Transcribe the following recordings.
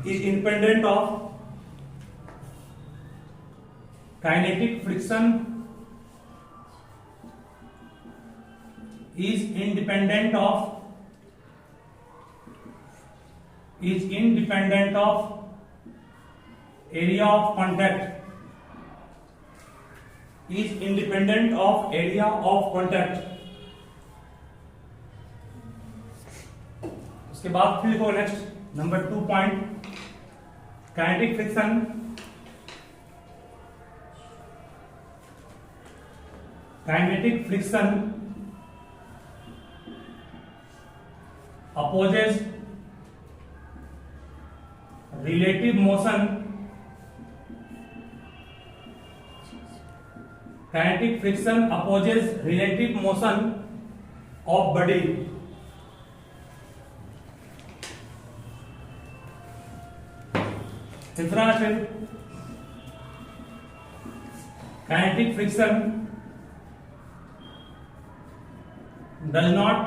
is independent of kinetic friction is independent of area of contact is independent of area of contact. उसके बाद फिर लिखो next number 2 point kinetic friction opposes relative motion. Kinetic friction opposes relative motion of body. तीसरा है kinetic friction does not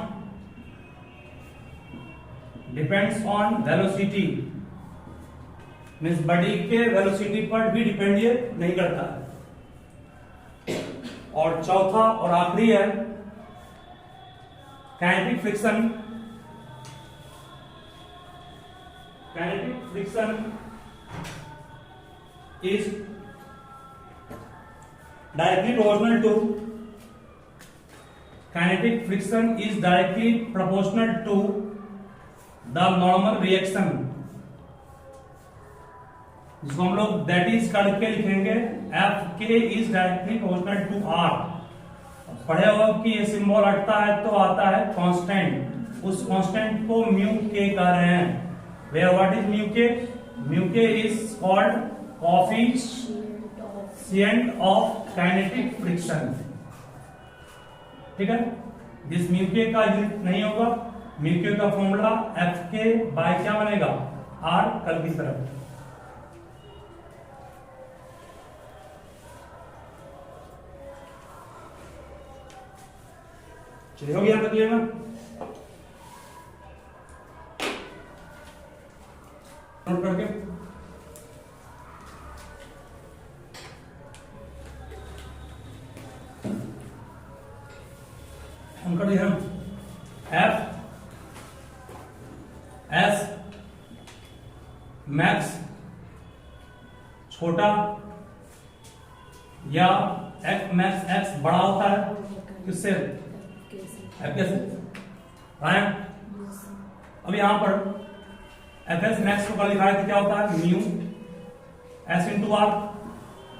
depends on velocity, means body के velocity पर भी depend ये नहीं करता है। और चौथा और आखिरी है kinetic friction is directly proportional to kinetic friction is directly proportional to the normal reaction, जिसको हम लोग दैट इज करके लिखेंगे एफ के is directly proportional to R. पढ़े हो कि ये सिंबल हटता है तो आता है कांस्टेंट, उस कांस्टेंट को म्यू के कह रहे हैं। वेयर व्हाट इज म्यू के? म्यू के is called coefficient of kinetic friction. ठीक है, जिस म्यू के का यूनिट नहीं होगा, म्यू के का फॉर्मूला एफ के बाय क्या बनेगा? आर कल की तरफ। चलिए हो गया क्लियर ना? नोट करके हम कर दिए हम एफ एस मैक्स छोटा या एफ मैक्स एक्स बड़ा होता है किससे? एफ कैसे? अब यहां पर एफ एस मैक्स को लिखा है तो क्या होता है? म्यू एस इंटू आर,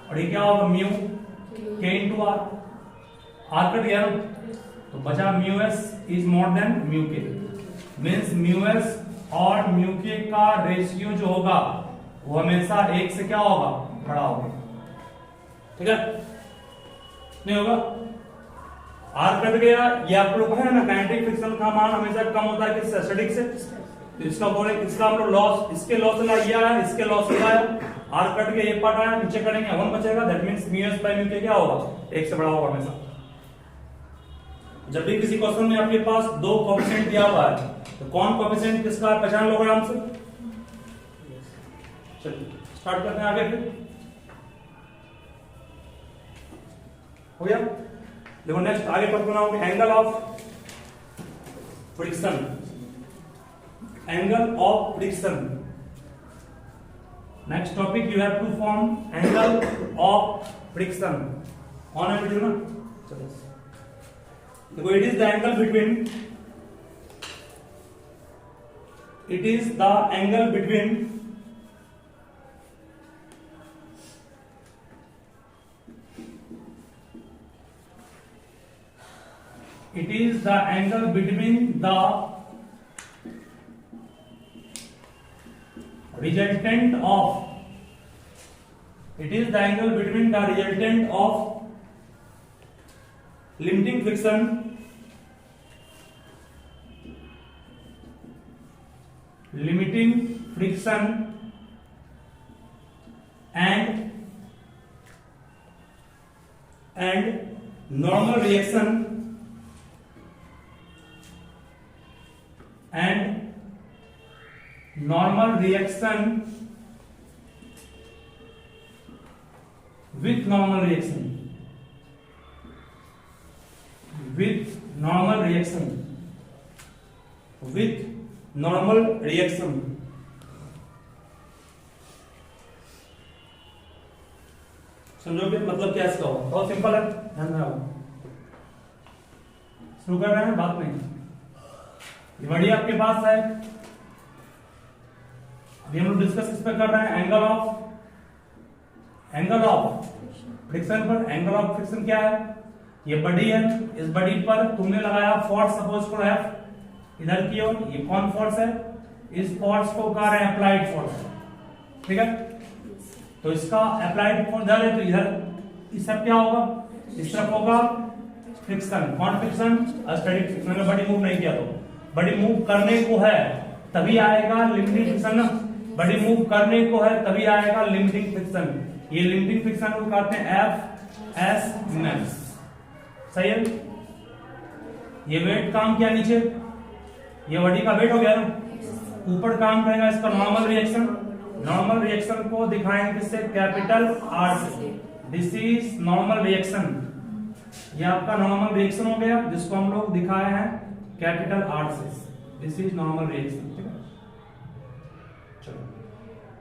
और ये क्या होगा? म्यू के इंटू आर। आर कट गया तो बचा mu S is more than mu के, मीन्स म्यू एस और म्यू के का रेशियो जो होगा वो हमेशा एक से क्या होगा? बड़ा होगा। ठीक है, नहीं होगा? आर कट गया, ये आप लोग है ना काइनेटिक फ्रिक्शन का मान हमेशा कम होता है किससे? स्टैटिक से। तो इसका बोले इसका हम लोग लॉस, इसके लॉस लिया है, इसके लॉस लिया है। आर कट गया, ये पार्ट आया, नीचे करेंगे 1 बचेगा, that means mu S by mu के क्या होगा? एक से बड़ा होगा हमेशा। जब भी किसी क्वेश्चन में आपके पास दो कोएफिशिएंट दिया हुआ है तो कौन कोएफिशिएंट किसका पहचान लोगे आराम से। चलिए स्टार्ट करते हैं आगे। फिर हो गया? देखो नेक्स्ट आगे पर बनाओगे angle of friction. Angle of friction next topic you have to form angle of friction. On है वीडियो ना? चलो देखो, it is the angle between it is the angle between the resultant of limiting friction and normal reaction normal reaction with normal reaction समझोगे मतलब क्या इसका होगा? बहुत सिंपल है, ध्यान रखो। शुरू कर रहे हैं बात नहीं, ये बड़ी आपके पास है। अभी हम लोग डिस्कस किस पे कर रहे हैं? एंगल ऑफ फ्रिक्शन पर। एंगल ऑफ फ्रिक्शन क्या है? ये बडी है, इस बडी पर तुमने लगाया फोर्स, सपोज करो F इधर की ओर, ये कौन फोर्स है? इस फोर्स को कह रहे हैं अप्लाइड फोर्स, ठीक है। तो इसका अप्लाइड फोर्स इधर है, तो इधर इस सब क्या होगा? इस तरफ होगा फ्रिक्शन। कौन फ्रिक्शन? Static friction. अगर बडी मूव नहीं किया तो, बडी मूव करने को है तभी आएगा लिमिटिंग फ्रिक्शन ना। बडी मूव करने को है तभी आएगा लिमिटिंग फ्रिक्शन। ये लिमिटिंग फ्रिक्शन को कहते हैं एफ एस। सही है। ये वेट काम किया नीचे, ये बॉडी का वेट हो गया ना, ऊपर काम करेगा इसका नॉर्मल रिएक्शन। नॉर्मल रिएक्शन को दिखाएंगे किससे? कैपिटल आर से। This is normal reaction. ये आपका नॉर्मल रिएक्शन हो गया जिसको हम लोग दिखाए हैं कैपिटल आर से। दिस इज नॉर्मल रिएक्शन, ठीक है। चलो,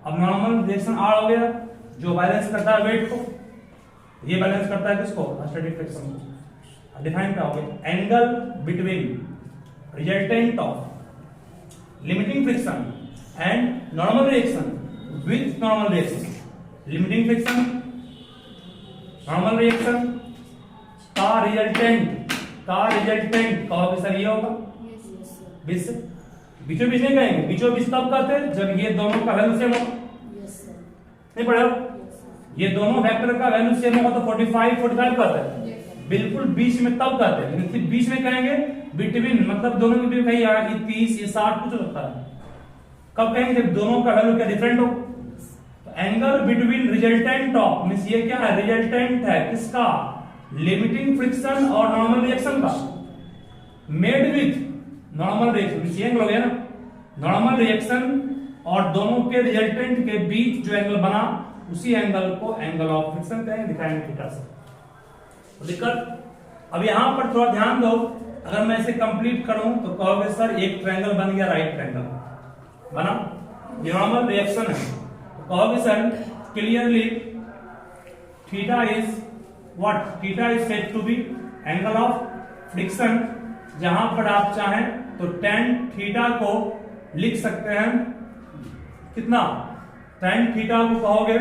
अब नॉर्मल रिएक्शन आर हो गया जो बैलेंस करता है वेट को, ये बैलेंस करता है किसको? स्टैटिक फ्रिक्शन को। डिफाइन क्या हो गया? Angle between resultant of limiting friction and normal reaction with normal reaction. Limiting friction, normal reaction का रिजल्टेंट कहोगे सर ये होगा बीच से। बीचों बीच नहीं कहेंगे, बीचों बीच तब कहते हैं जब ये दोनों का वैल्यू सेम हो। नहीं पढ़े? ये दोनों वेक्टर का वैल्यू सेम होगा तो 45 कहते हैं। बिल्कुल बीच में तब कहते हैं, लेकिन बीच में कहेंगे बिटवीन, मतलब दोनों के बीच कहीं 30 या 60 कुछ होता है। कब कहेंगे? जब दोनों का वैल्यू क्या डिफरेंट हो। तो angle between resultant of means ये क्या है? रिजल्टेंट है किसका? लिमिटिंग फ्रिक्शन और नॉर्मल रिएक्शन का, मेड विथ नॉर्मल रिएक्शन। ये एंगल हो गया ना, नॉर्मल रिएक्शन और दोनों के रिजल्टेंट के बीच जो एंगल बना उसी एंगल को एंगल ऑफ फ्रिक्शन कहेंगे, दिखाएंगे थीटा से। तो दिक्कत अब यहां पर थोड़ा ध्यान दो, अगर मैं इसे कंप्लीट करूं तो कहोगे सर एक ट्रायंगल बन गया, राइट ट्रायंगल बना, ये नॉर्मल रिएक्शन है। तो कहोगे sir clearly theta is what? Theta is said to be angle of friction. जहां पर आप चाहें तो tan थीटा को लिख सकते हैं कितना? tan थीटा को कहोगे,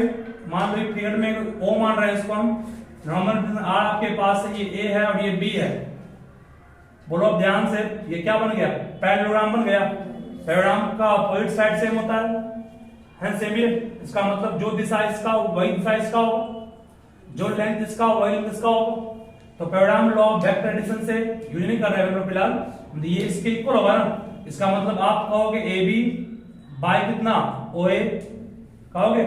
मान लो फिगर में O मान रहे हैं इसको हम, नॉर्मल आर आपके पास है, ये A है और ये B है। बोलो अब ध्यान से, ये क्या बन गया? पैरेललोग्राम बन गया। पैरेललोग्राम का अपोजिट साइड सेम होता है सेम ही। इसका मतलब जो दिशा इसका वही दिशा इसका होगा, जो लेंथ इसका वही लेंथ इसका होगा। तो parallelogram law of vector addition से यूज नहीं कर रहे हैं फिलहाल, ये इसके इक्वल होगा ना। इसका मतलब आप कहोगे AB बाय कितना? OA कहोगे।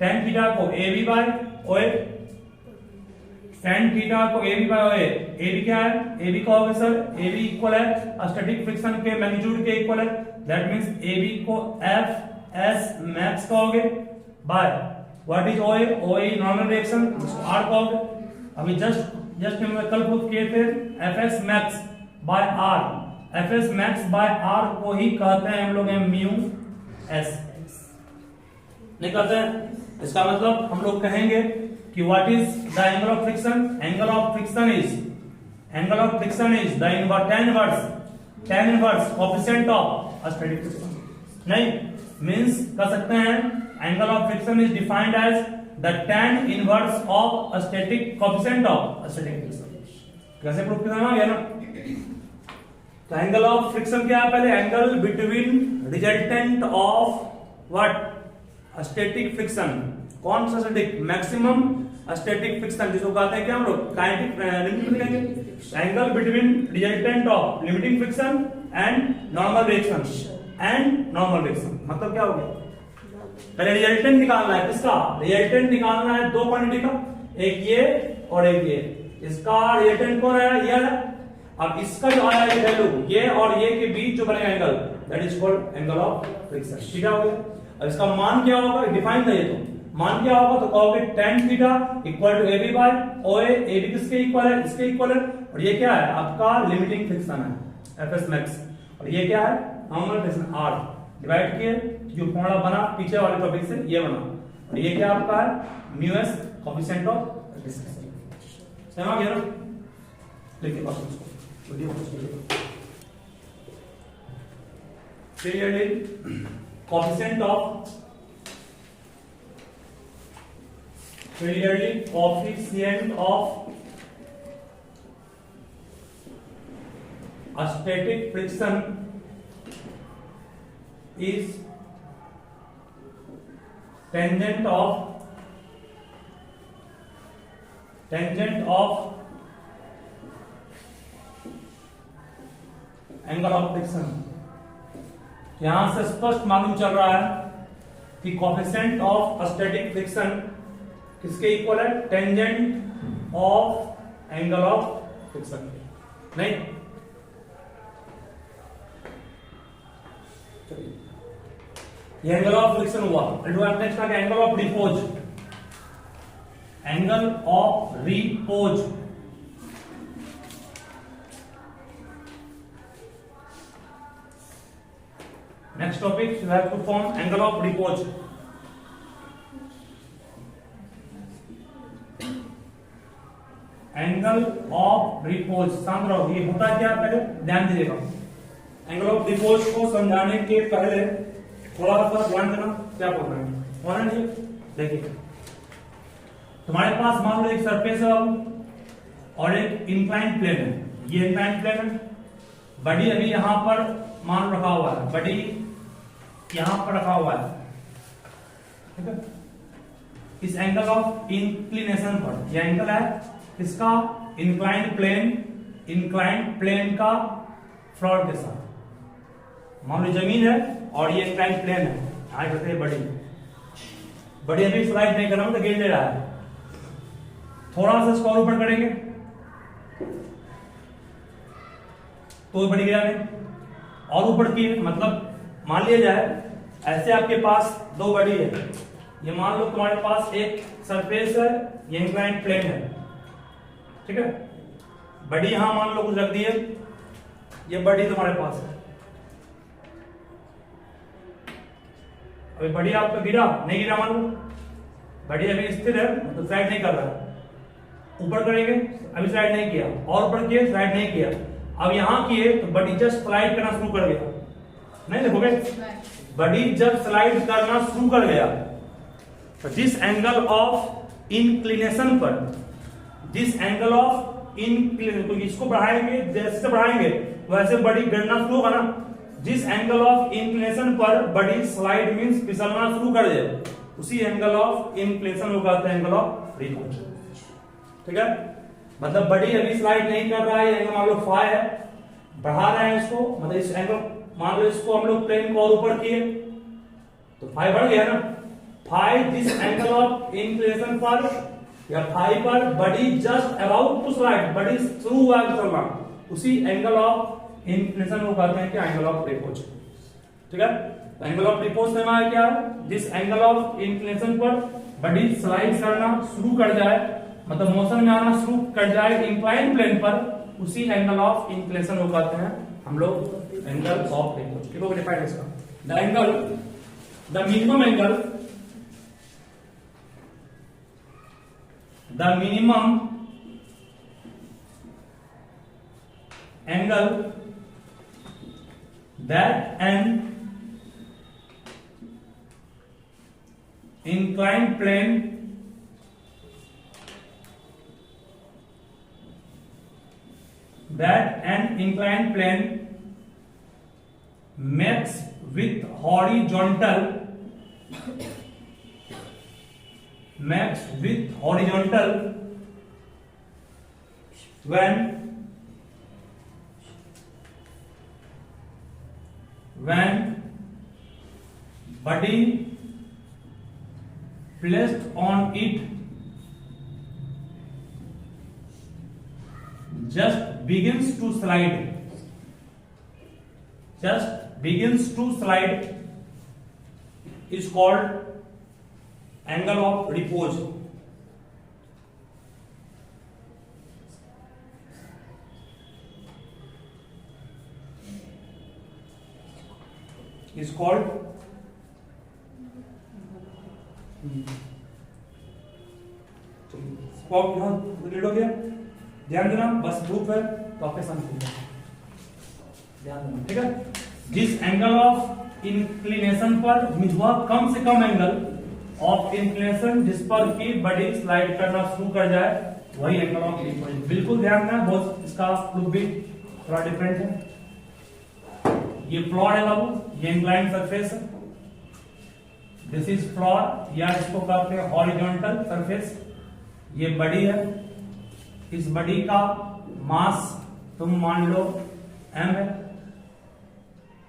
tan थीटा को AB by OA, tan theta को AB बाय OA। AB क्या है? AB कहोगे सर AB इक्वल है स्टैटिक फ्रिक्शन के मैग्नीट्यूड के इक्वल है। दैट मींस AB को FS मैक्स कहोगे by what is OA? OA normal reaction, इसको R कहोगे। अभी जस्ट हमने कल प्रूफ किए थे FS max bye R। FS max bye R को ही कहते हैं हम लोग म्यू S, नहीं कहते हैं। इसका मतलब हम लोग कहेंगे कि what is the angle of friction? Angle of friction is the tan inverse coefficient of static friction. नहीं मींस कह सकते हैं angle of friction is defined as the tan inverse of static coefficient of static friction. कैसे proof करना आ गया ना। तो एंगल ऑफ फ्रिक्शन क्या है? पहले angle between resultant of what? Static friction. कौन सा स्टैटिक? मैक्सिमम स्टैटिक फ्रिक्शन, जिसको कहते हैं क्या हम लोग? Kinetic limit. Angle between resultant of limiting friction and normal reaction. मतलब क्या हो गया? पहले रिजल्टेंट निकालना है किसका? रिजल्टेंट निकालना है दो क्वांटिटी का, एक ये और एक ये। इसका रिजल्टेंट कौन है? ये है। अब इसका जो आया ये वैल्यू, ये और ये के बीच जो बनेगा angle, that is called angle of friction. ठीक है, हो गया। अब इसका मान क्या होगा, डिफाइन था ये, तो मान क्या होगा, तो कहोगे tan theta equal to AB by OA। AB किसके इक्वल है, इसके इक्वल है। और ये क्या है, आपका लिमिटिंग फ्रिक्शन है Fs मैक्स। और ये क्या है, नॉर्मल फ्रिक्शन R डिवाइड किए, जो फॉर्मूला बना पीछे वाले टॉपिक से ये बना। और ये क्या आपका है, mu S coefficient of displacement. समझ आ गया ना, लिखिए बस इसको video clearly coefficient of a static friction is tangent of angle of friction. यहां से स्पष्ट मालूम चल रहा है कि कोएफिशिएंट ऑफ स्टैटिक फ्रिक्शन किसके इक्वल है, tangent of angle of friction. नहीं, ये एंगल ऑफ फ्रिक्शन हुआ। नेक्स्ट आ गया angle of repose. Angle of repose next topic you have to form angle of repose। Angle of repose, शांत रहो, ये होता क्या पहले ध्यान दीजिएगा। एंगल ऑफ रिपोज को समझाने के पहले थोड़ा सा ध्यान देना क्या बोल रहे हैं, होना नहीं। देखिए तुम्हारे पास मान लो एक सरफेस है और एक इंक्लाइन प्लेन है, ये इंक्लाइन प्लेन है, बॉडी अभी यहां पर मान रखा हुआ है, बॉडी यहां पर रखा हुआ है, ठीक है। इस एंगल ऑफ इंक्लिनेशन पर यह एंगल है इसका इंक्लाइंड प्लेन का फ्रंट के साथ। मान लो जमीन है और ये इंक्लाइंड प्लेन है, आगे कहते हैं बड़ी अभी स्लाइड नहीं कर रहा हूं तो गिर ले रहा है। थोड़ा सा इसको और ऊपर करेंगे तो बड़ी गया नहीं, और ऊपर की मतलब मान लिया जाए ऐसे आपके पास दो बॉडी है, ये मान लो तुम्हारे पास एक सरफेस है, ये इंक्लाइंड प्लेन है, ठीक है। बॉडी यहां मान लो कुछ रख दी है, ये बॉडी तुम्हारे पास है। अभी बॉडी आपका गिरा नहीं गिरा, मान लो बॉडी अभी स्थिर है तो स्लाइड नहीं कर रहा है, ऊपर करेंगे अभी स्लाइड नहीं किया, और ऊपर किए स्लाइड नहीं किया, अब यहां किए तो बॉडी जस्ट स्लाइड करना शुरू कर गया। नहीं देखोगे, बॉडी जब स्लाइड करना शुरू कर गया तो जिस एंगल ऑफ इंक्लिनेशन पर, जिस एंगल ऑफ इंक्लिनेशन, तो इसको बढ़ाएंगे, जैसे बढ़ाएंगे वैसे बॉडी गिरना शुरू होगा ना। जिस एंगल ऑफ इंक्लिनेशन पर बॉडी स्लाइड मींस फिसलना शुरू कर दे, उसी एंगल ऑफ इंक्लिनेशन को कहते हैं एंगल ऑफ रिपोज, ठीक है। मतलब बॉडी अभी स्लाइड नहीं कर रहा है, एंगल मान लो फाई है, बढ़ा रहे हैं इसको, मतलब इस एंगल मान लो इसको हम लोग प्लेन को और ऊपर किए तो फाई बढ़ गया ना। फाई जिस एंगल ऑफ इंक्लिनेशन पर या फाई पर body just about to slide, body शुरू हुआ है चलना, उसी एंगल ऑफ इंक्लिनेशन को कहते हैं कि एंगल ऑफ रिपोज, ठीक है। एंगल ऑफ रिपोज में हमारा क्या है, जिस एंगल ऑफ इंक्लिनेशन पर बॉडी स्लाइड करना शुरू कर जाए, मतलब मोशन में आना शुरू कर जाए इंक्लाइन प्लेन पर, उसी एंगल ऑफ इंक्लिनेशन को कहते हैं हम लोग एंगल ऑफ रिपोज। ठीक है, डिफाइन इसका the angle, the minimum angle, the minimum angle that an inclined plane makes with horizontal when body placed on it just begins to slide is called angle of repose. Is called read हो गया, ध्यान देना, बस proof है तो आपके सामने ध्यान देना, ठीक है। जिस एंगल ऑफ इंक्लिनेशन पर हुआ कम से कम एंगल ऑफ इंक्लिनेशन जिस पर की बॉडी स्लाइड करना शुरू कर जाए वही एंगल ऑफ रिपोज। बिल्कुल ध्यान देना, बहुत इसका प्रूफ भी थोड़ा डिफरेंट है। ये फ्लोर है बाबू, ये इंक्लाइंड सरफेस है, दिस इज फ्लोर या इसको कहते हैं हॉरिजॉन्टल सरफेस। ये बॉडी है, इस बॉडी का मास तुम मान लो m है,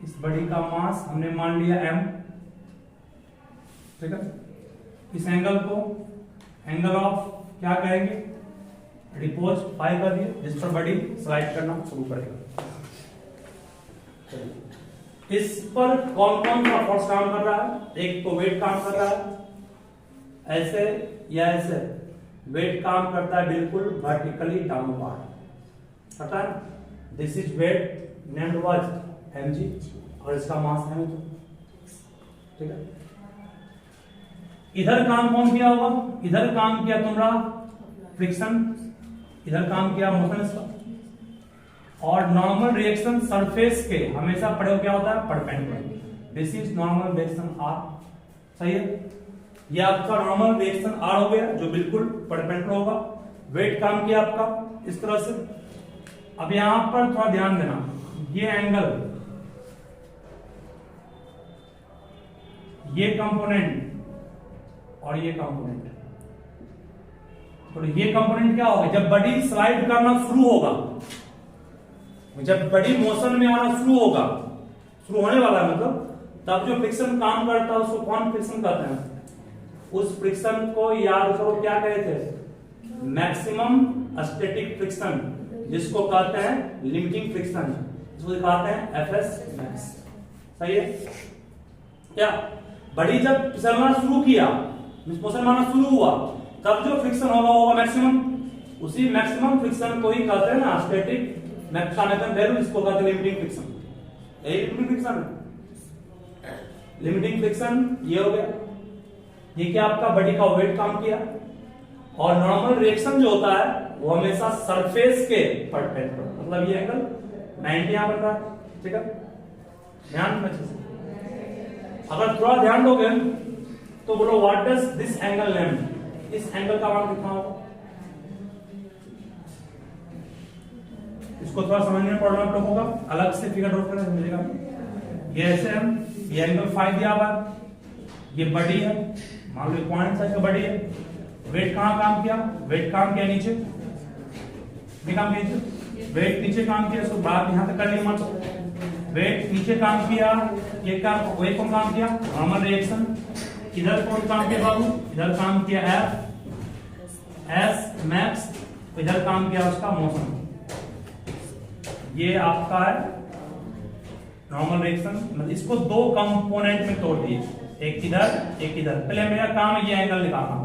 इस बॉडी का मास हमने मान लिया m, ठीक है। इस एंगल को एंगल ऑफ क्या कहेंगे, रिपोज फाई कर दिए, जिस पर बॉडी स्लाइड करना शुरू करेगा। इस पर कौन कौन सा फोर्स काम कर रहा है, एक तो वेट काम कर रहा है, ऐसे या ऐसे वेट काम करता है बिल्कुल वर्टिकली डाउनवर्ड, पता है, this is weight named was mg और इसका मास है, ठीक है। इधर काम कौन किया होगा, इधर काम किया तुम्हारा फ्रिक्शन, इधर काम किया मोशन इसका, और नॉर्मल रिएक्शन सरफेस के हमेशा पड़े क्या होता है, perpendicular, this is normal reaction R, सही है। ये आपका नॉर्मल रिएक्शन आर हो गया जो बिल्कुल परपेंडिकुलर होगा, वेट काम किया आपका इस तरह से। अब यहां पर थोड़ा ध्यान देना, ये एंगल, ये कंपोनेंट और ये कंपोनेंट, तो ये कंपोनेंट क्या होगा, जब बॉडी स्लाइड करना शुरू होगा, जब बॉडी मोशन में आना शुरू होगा, शुरू होने वाला है मतलब, तब जो फ्रिक्शन काम करता है उसको कौन फ्रिक्शन कहते हैं, उस फ्रिक्शन को याद करो क्या कहे थे, मैक्सिमम स्टैटिक फ्रिक्शन, जिसको कहते हैं लिमिटिंग फ्रिक्शन, इसको दिखाते हैं एफएस मैक्स, सही है क्या। बॉडी जब फिसलना शुरू किया, मोशन में आना शुरू हुआ, तब जो फ्रिक्शन होगा वो मैक्सिमम, उसी मैक्सिमम फ्रिक्शन को ही कहते हैं ना स्टैटिक मैक्सिमम वैल्यू, इसको कहते हैं लिमिटिंग फ्रिक्शन। यही लिमिटिंग फ्रिक्शन है, लिमिटिंग फ्रिक्शन ये हो गया। ये क्या आपका बॉडी का वेट काम किया, और नॉर्मल रिएक्शन जो होता है वो हमेशा सरफेस के परपेंडिकुलर, मतलब ये एंगल 90 यहां बन रहा है, ठीक है, ध्यान अच्छे से। अगर थोड़ा ध्यान दोगे तो बोलो what does this angle name, इस एंगल का मान कितना होगा, इसको थोड़ा समझने में पड़ना आप लोगों का, अलग से फिगर ड्रॉ करना समझेगा। ये ऐसे हम, ये एंगल 5 दिया हुआ, ये बॉडी है, मान लो पॉइंट साइज का बॉडी है, वेट कहां काम किया, वेट काम किया नीचे, काम किया नीचे, वेट नीचे काम किया, इसको बात यहां तक कर लिया मत, वेट नीचे काम किया, ये काम वेट कौन काम किया, नॉर्मल रिएक्शन, इधर कौन काम किया बाबू, इधर काम किया एफ एस मैक्स, इधर काम किया उसका मोशन। ये आपका है नॉर्मल रिएक्शन, मतलब इसको दो कंपोनेंट में तोड़ दिए, एक इधर एक इधर। पहले मेरा काम है ये एंगल निकालना,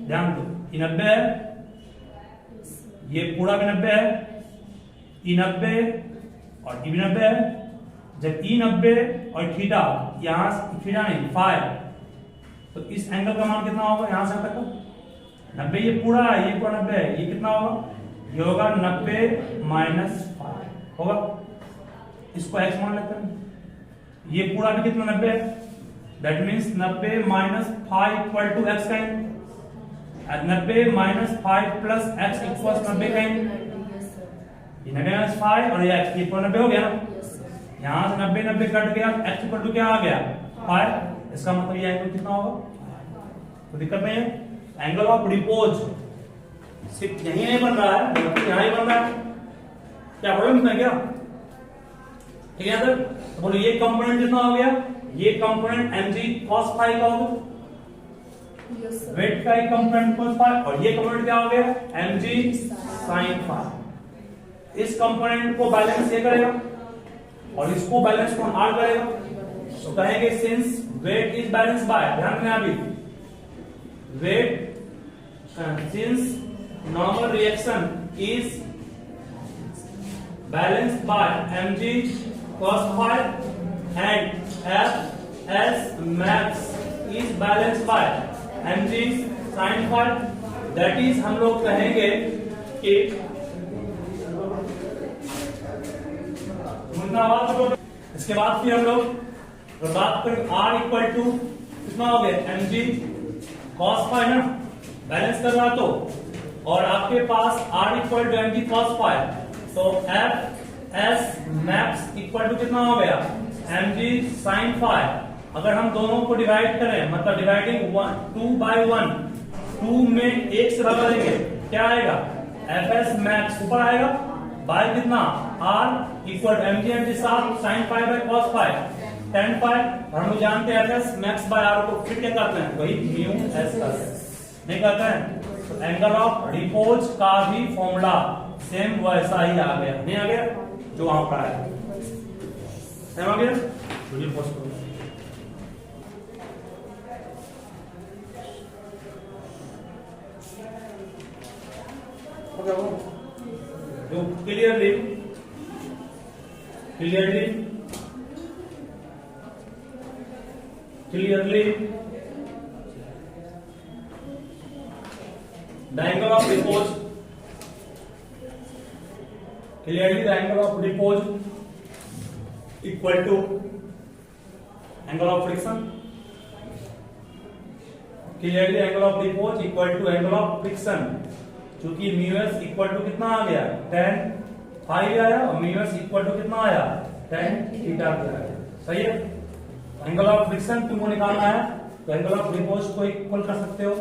ध्यान दो, ये 90 है, ये पूरा भी 90 है, ई 90 और ई भी 90 है। जब ई 90 और थीटा, यहां थीटा नहीं फाई, तो इस एंगल का मान कितना होगा, यहां से तक का 90, ये पूरा है, ये पूरा 90 है, ये कितना होगा, ये होगा 90 माइनस फाइव होगा, इसको x मान लेते हैं। ये पूरा भी कितना 90 है, that means 90 minus 5 equal to x का, 90 माइनस 5 प्लस x इक्वल 90 का, ये 90 माइनस 5 और ये x, ये पूरा 90 हो गया ना, यहां से 90 90 कट गया, x इक्वल टू क्या आ गया 5, इसका मतलब ये एंगल कितना होगा, तो दिक्कत नहीं है। एंगल ऑफ रिपोज सिर्फ यही नहीं बन रहा है, बल्कि यहां ही बन रहा है, क्या प्रॉब्लम है क्या, ठीक है सर। तो बोलो ये कंपोनेंट कितना हो गया, ये कंपोनेंट mg cos फाई का होगा, वेट का एक कंपोनेंट cos फाई, और ये कंपोनेंट क्या हो गया mg sin फाई, इस कंपोनेंट को बैलेंस ये करेगा और इसको बैलेंस कौन आर करेगा। तो कहेंगे since weight is balance by, ध्यान रखना अभी, weight since normal reaction is balanced by mg cos phi and Fs max is balanced by mg sin phi, that is हम लोग कहेंगे कि इसके बाद फिर हम लोग बात करें R इक्वल टू कितना हो गया mg cos phi ना, बैलेंस कर रहा तो, और आपके पास R equal to mg cos phi, तो Fs max इक्वल टू कितना हो गया mg sin phi। अगर हम दोनों को डिवाइड करें, मतलब डिवाइडिंग 2 by 1, 2 में 1 से भाग देंगे, क्या आएगा Fs max ऊपर आएगा बाय कितना R इक्वल टू mg साथ sin phi by cos phi tan phi, और हम जानते हैं Fs max by R को फिर क्या करते हैं, वही म्यू s करते हैं, नहीं करते हैं। तो एंगल ऑफ रिपोज का भी फॉर्मूला सेम वैसा ही आ गया, नहीं आ गया जो वहां पर आया, सेम आ गया। तो clearly the angle of repose, clearly the angle of repose equal to angle of friction, clearly angle of repose equal to angle of friction, क्योंकि म्यूएस इक्वल टू कितना आ गया tan phi आया और म्यूएस इक्वल टू कितना आया tan theta आया, सही है। एंगल ऑफ फ्रिक्शन तुमको निकालना है तो एंगल ऑफ रिपोज को इक्वल कर सकते हो,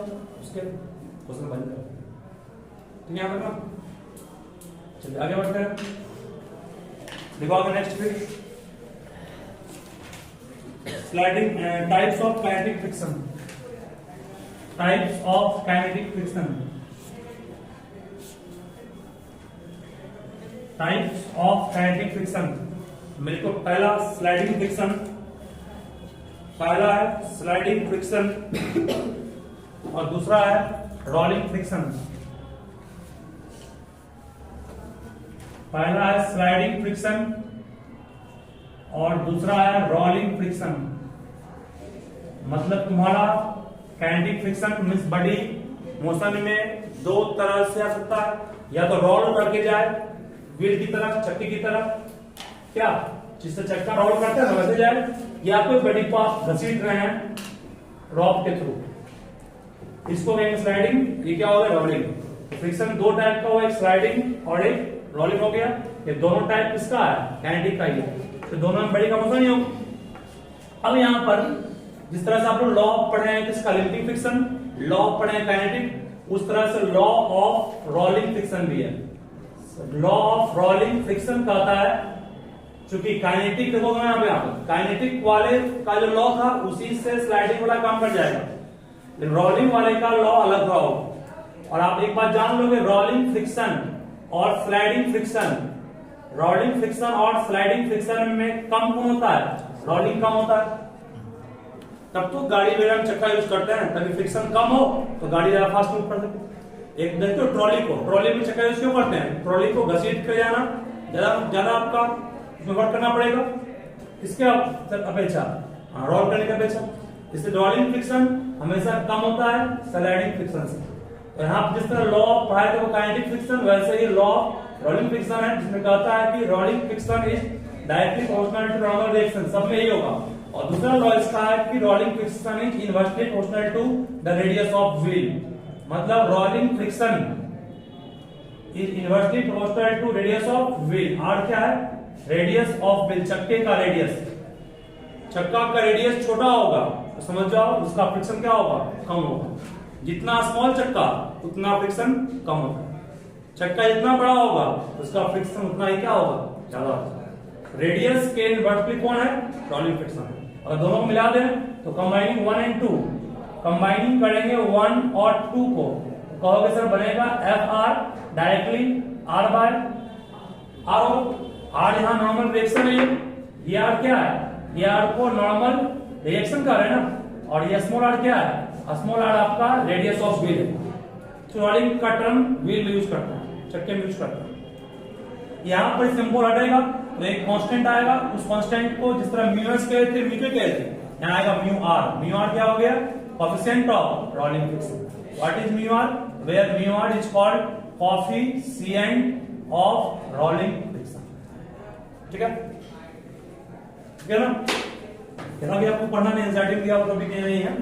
उसके क्वेश्चन बन जाएगा, ठीक है ना। चलिए आगे बढ़ते हैं, देखो आगे नेक्स्ट फिर sliding types of kinetic friction, types of kinetic friction, types of kinetic friction. मेरे को पहला स्लाइडिंग फ्रिक्शन, पहला है स्लाइडिंग फ्रिक्शन और दूसरा है रोलिंग फ्रिक्शन। पहला है स्लाइडिंग फ्रिक्शन और दूसरा है रोलिंग फ्रिक्शन। मतलब तुम्हारा kinetic friction means body motion में दो तरह से आ सकता है, या तो रोल करके जाए व्हील की तरफ, चक्के की तरफ, क्या जिससे चक्का रोल करता है वैसे जाए, या कोई बॉडी को आप घसीट रहे हैं रॉप के थ्रू, इसको कहेंगे स्लाइडिंग, ये क्या होगा रोलिंग। फ्रिक्शन दो टाइप का हुआ, एक स्लाइडिंग और एक रोलिंग हो गया। ये दोनों टाइप किसका है, काइनेटिक का ही है, तो दोनों में बॉडी का मोशन ही होगा। अब यहाँ पर जिस तरह से आप लोग लॉ पढ़े हैं किसका, लिमिटिंग फ्रिक्शन, लॉ पढ़े हैं काइनेटिक, उस तरह से लॉ ऑफ रोलिंग फ्रिक्शन भी है। लॉ ऑफ रोलिंग फ्रिक्शन कहता है, चूंकि काइनेटिक देखोगे यहाँ पे, आप काइनेटिक वाले का जो लॉ था उसी से स्लाइडिंग वाला काम कर जाएगा, लेकिन रोलिंग वाले का लॉ अलग रहा होगा। और आप एक बात जान लोगे, रोलिंग फ्रिक्शन और स्लाइडिंग फ्रिक्शन, रोलिंग फ्रिक्शन और स्लाइडिंग फ्रिक्शन में कम कौन होता है, रोलिंग कम होता है। तब तो गाड़ी वगैरह में चक्का यूज करते हैं, तभी फ्रिक्शन कम हो तो गाड़ी ज्यादा फास्ट मूव कर सकती है। एक देखते हो ट्रॉली को, ट्रॉली में चक्का यूज क्यों करते हैं, ट्रॉली को घसीट कर जाना ज्यादा आपका उसमें वर्क करना पड़ेगा, इसके अपेक्षा रोल करने की अपेक्षा, इससे रोलिंग फ्रिक्शन हमेशा कम होता है स्लाइडिंग फ्रिक्शन से। तो यहाँ जिस तरह लॉ पढ़ाए थे वो काइनेटिक फ्रिक्शन, वैसे ही लॉ रोलिंग फ्रिक्शन है, जिसमें कहता है कि rolling friction is directly proportional to normal reaction, सब में यही होगा। और दूसरा लॉ इसका है कि rolling friction is inversely proportional to the radius of wheel, मतलब rolling friction is inversely proportional to radius of wheel. R क्या है, रेडियस ऑफ व्हील, चक्के का रेडियस, चक्का का रेडियस छोटा होगा तो समझ जाओ उसका फ्रिक्शन क्या होगा, कम होगा। जितना स्मॉल चक्का उतना फ्रिक्शन कम होगा, चक्का जितना बड़ा होगा उसका फ्रिक्शन उतना ही क्या होगा, ज्यादा होगा। रेडियस के इनवर्सली कौन है, रोलिंग फ्रिक्शन। और दोनों को मिला दें तो कंबाइनिंग 1 and 2, कंबाइनिंग करेंगे 1 और 2 को, तो कहोगे सर बनेगा F R directly R by R R यहाँ नॉर्मल रिएक्शन है, ये आर क्या है, ये आर को नॉर्मल रिएक्शन कर रहे हैं ना, और ये स्मॉल आर क्या है, स्मॉल आर आपका रेडियस ऑफ व्हील है। तो रोलिंग का टर्म व्हील यूज करता है, चक्के में यूज करता है। यहाँ पर सिंबल हटेगा तो एक कांस्टेंट आएगा, उस कांस्टेंट को जिस तरह म्यू एस कहते थे, म्यू के कहते थे, यहाँ आएगा म्यू आर क्या हो गया, coefficient of rolling friction. What is mu R, where mu R is called coefficient of rolling friction. ठीक है, ठीक है ना, कहना भी आपको पढ़ना नहीं, एनसीईआरटी में दिया हुआ टॉपिक नहीं है,